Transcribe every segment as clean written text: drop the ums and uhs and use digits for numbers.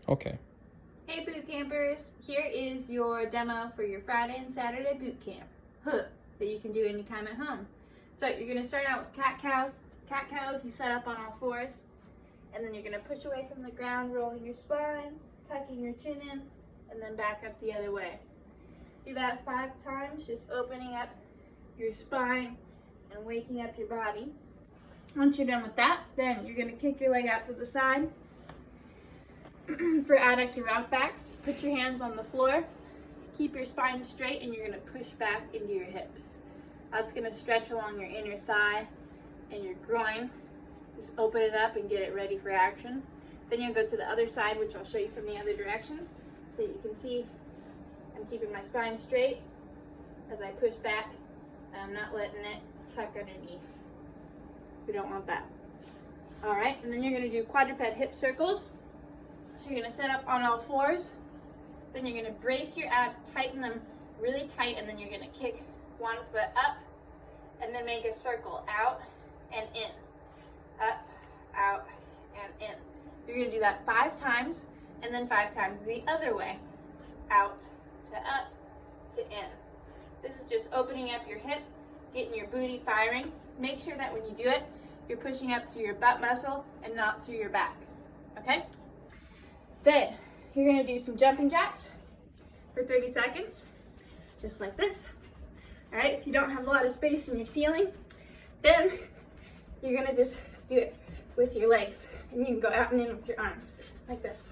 Okay. Hey boot campers, here is your demo for your Friday and Saturday boot camp that you can do anytime at home. So you're going to start out with cat cows. Cat cows you set up on all fours, and then you're going to push away from the ground, rolling your spine, tucking your chin in, and then back up the other way. Do that 5 times, just opening up your spine and waking up your body. Once you're done with that, then you're going to kick your leg out to the side. For adductor rock backs, put your hands on the floor, keep your spine straight, and you're going to push back into your hips. That's going to stretch along your inner thigh and your groin. Just open it up and get it ready for action. Then you'll go to the other side, which I'll show you from the other direction. So you can see I'm keeping my spine straight as I push back. I'm not letting it tuck underneath. We don't want that. All right, and then you're going to do quadruped hip circles. So you're going to set up on all fours, then you're going to brace your abs, tighten them really tight, and then you're going to kick one foot up, and then make a circle out and in, up, out, and in. You're going to do that 5 times, and then 5 times the other way, out to up to in. This is just opening up your hip, getting your booty firing. Make sure that when you do it, you're pushing up through your butt muscle and not through your back, okay? Then you're going to do some jumping jacks for 30 seconds, just like this. All right, if you don't have a lot of space in your ceiling, then you're going to just do it with your legs, and you can go out and in with your arms, like this.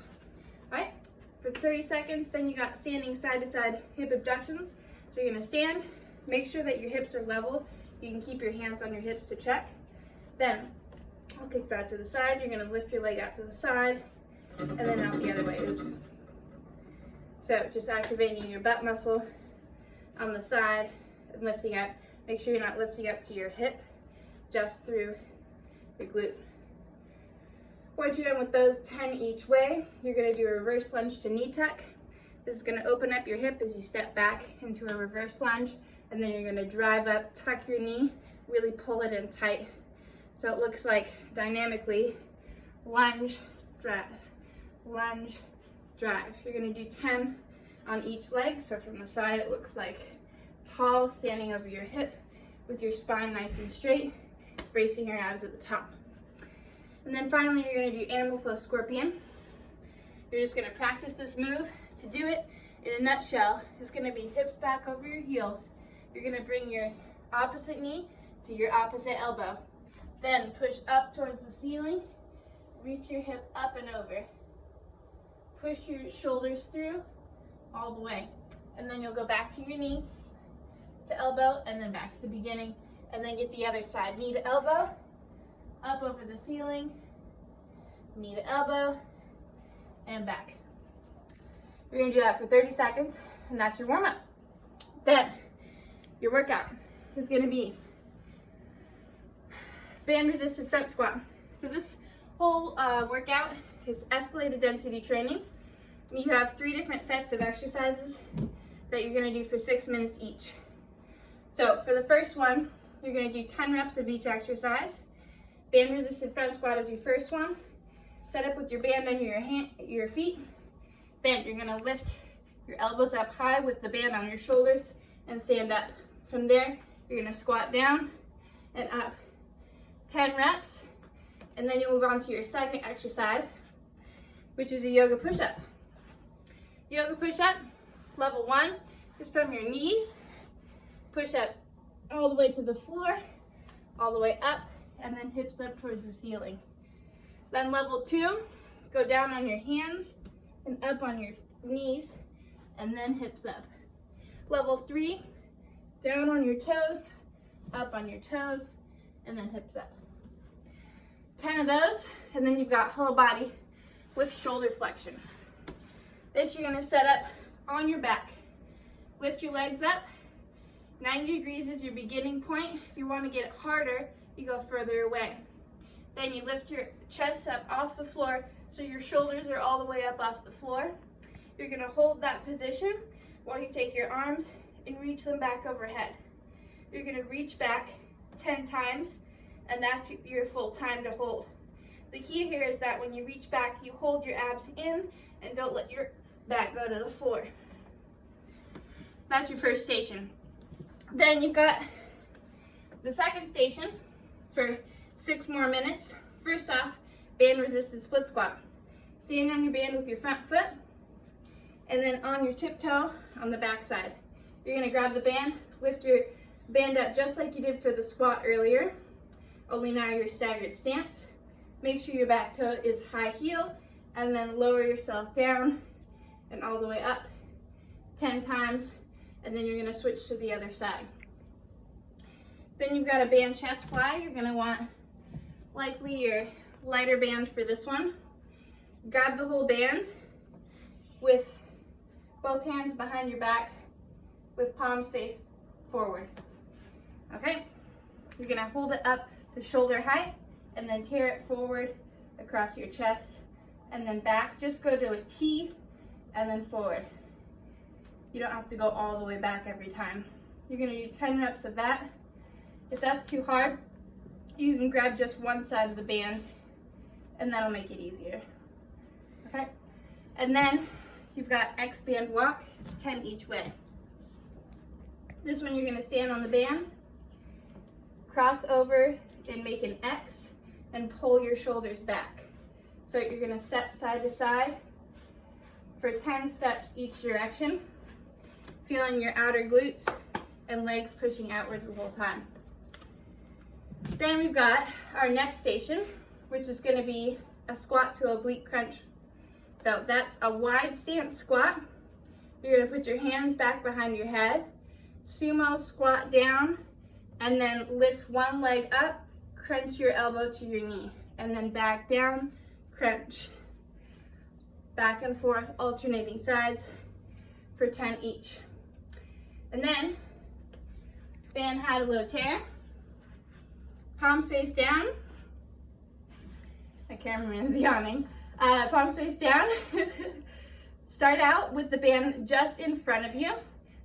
All right, for 30 seconds, then you got standing side to side hip abductions. So you're going to stand, make sure that your hips are level. You can keep your hands on your hips to check. Then I'll kick that to the side. You're going to lift your leg out to the side, and then out the other way, oops. So just activating your butt muscle on the side and lifting up. Make sure you're not lifting up through your hip, just through your glute. Once you're done with those 10 each way, you're gonna do a reverse lunge to knee tuck. This is gonna open up your hip as you step back into a reverse lunge, and then you're gonna drive up, tuck your knee, really pull it in tight. So it looks like dynamically lunge, drive. Lunge, drive. You're going to do 10 on each leg. So from the side, it looks like tall, standing over your hip with your spine nice and straight, bracing your abs at the top. And then finally, you're going to do animal flow scorpion. You're just going to practice this move. To do it, in a nutshell, it's going to be hips back over your heels. You're going to bring your opposite knee to your opposite elbow. Then push up towards the ceiling, reach your hip up and over. Push your shoulders through all the way. And then you'll go back to your knee to elbow, and then back to the beginning, and then get the other side. Knee to elbow, up over the ceiling, knee to elbow, and back. You're gonna do that for 30 seconds, and that's your warm-up. Then, your workout is gonna be band resisted front squat. So this whole workout is escalated density training. You have 3 different sets of exercises that you're going to do for 6 minutes each. So for the first one, you're going to do 10 reps of each exercise. Band resisted front squat is your first one. Set up with your band under your feet. Then you're going to lift your elbows up high with the band on your shoulders and stand up. From there, you're going to squat down and up. 10 reps, and then you move on to your second exercise, which is a yoga push-up. Yoga push-up, level 1, is from your knees. Push up all the way to the floor, all the way up, and then hips up towards the ceiling. Then level 2, go down on your hands and up on your knees, and then hips up. Level 3, down on your toes, up on your toes, and then hips up. 10 of those, and then you've got whole body with shoulder flexion. This you're going to set up on your back. Lift your legs up. 90 degrees is your beginning point. If you want to get it harder, you go further away. Then you lift your chest up off the floor so your shoulders are all the way up off the floor. You're going to hold that position while you take your arms and reach them back overhead. You're going to reach back 10 times, and that's your full time to hold. The key here is that when you reach back, you hold your abs in and don't let your back go to the floor. That's your first station. Then you've got the second station for 6 more minutes. First off, band resisted split squat. Stand on your band with your front foot, and then on your tiptoe on the back side. You're gonna grab the band, lift your band up just like you did for the squat earlier, only now your staggered stance. Make sure your back toe is high heel, and then lower yourself down and all the way up 10 times, and then you're gonna switch to the other side. Then you've got a band chest fly. You're gonna want likely your lighter band for this one. Grab the whole band with both hands behind your back with palms face forward. Okay? You're gonna hold it up to shoulder height and then tear it forward across your chest and then back. Just go to a T and then forward. You don't have to go all the way back every time. You're gonna do 10 reps of that. If that's too hard, you can grab just one side of the band and that'll make it easier. Okay? And then you've got X band walk, 10 each way. This one you're gonna stand on the band, cross over and make an X and pull your shoulders back. So you're gonna step side to side for 10 steps each direction, feeling your outer glutes and legs pushing outwards the whole time. Then we've got our next station, which is gonna be a squat to oblique crunch. So that's a wide stance squat. You're gonna put your hands back behind your head, sumo squat down, and then lift one leg up, crunch your elbow to your knee, and then back down, crunch. Back and forth, alternating sides for 10 each. And then, band high to low tear. Palms face down. My cameraman's yawning. Palms face down. Start out with the band just in front of you.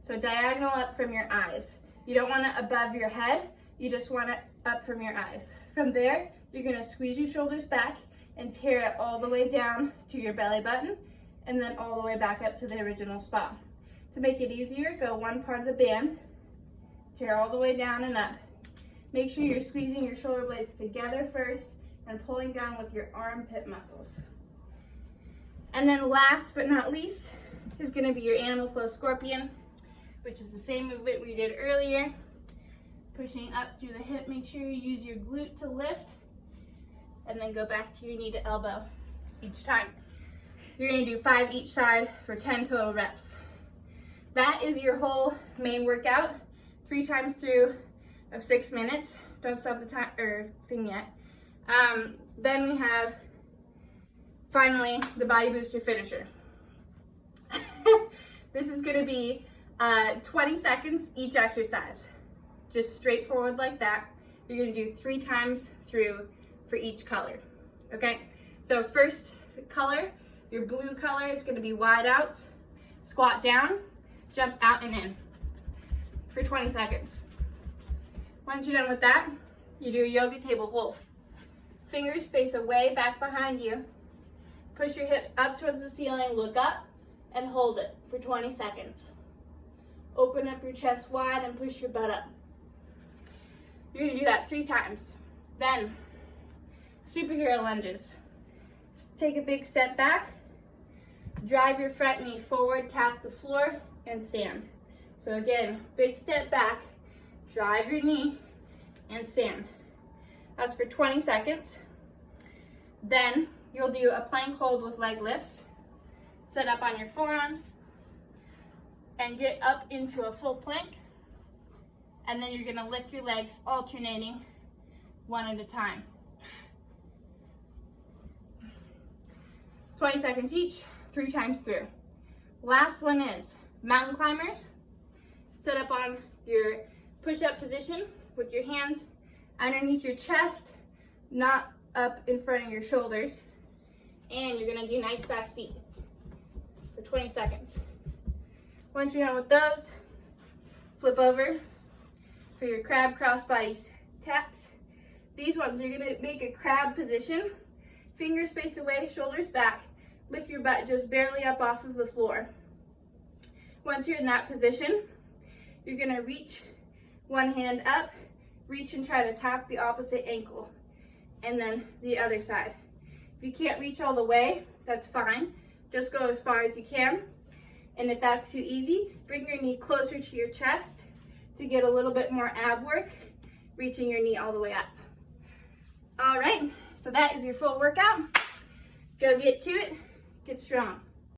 So diagonal up from your eyes. You don't want it above your head. You just want it up from your eyes. From there, you're gonna squeeze your shoulders back and tear it all the way down to your belly button and then all the way back up to the original spot. To make it easier, go one part of the band, tear all the way down and up. Make sure you're squeezing your shoulder blades together first and pulling down with your armpit muscles. And then last but not least is gonna be your animal flow scorpion, which is the same movement we did earlier. Pushing up through the hip, make sure you use your glute to lift and then go back to your knee to elbow each time. You're gonna do 5 each side for 10 total reps. That is your whole main workout, 3 times through of 6 minutes. Don't stop the time or thing yet. Then we have finally the body booster finisher. This is gonna be 20 seconds each exercise. Just straightforward like that. You're gonna do 3 times through for each color, okay? So first color, your blue color is gonna be wide outs. Squat down, jump out and in for 20 seconds. Once you're done with that, you do a yoga table hold. Fingers face away back behind you. Push your hips up towards the ceiling, look up, and hold it for 20 seconds. Open up your chest wide and push your butt up. You're gonna do that 3 times. Then, superhero lunges. Take a big step back, drive your front knee forward, tap the floor, and stand. So again, big step back, drive your knee, and stand. That's for 20 seconds. Then, you'll do a plank hold with leg lifts. Set up on your forearms, and get up into a full plank. And then you're gonna lift your legs, alternating one at a time. 20 seconds each, 3 times through. Last one is mountain climbers. Set up on your push-up position with your hands underneath your chest, not up in front of your shoulders. And you're gonna do nice fast feet for 20 seconds. Once you're done with those, flip over for your crab crossbody taps. These ones, you're gonna make a crab position, fingers face away, shoulders back. lift your butt just barely up off of the floor. Once you're in that position, you're gonna reach one hand up, reach and try to tap the opposite ankle, and then the other side. If you can't reach all the way, that's fine. Just go as far as you can. And if that's too easy, bring your knee closer to your chest to get a little bit more ab work, reaching your knee all the way up. All right, so that is your full workout. Go get to it, get strong.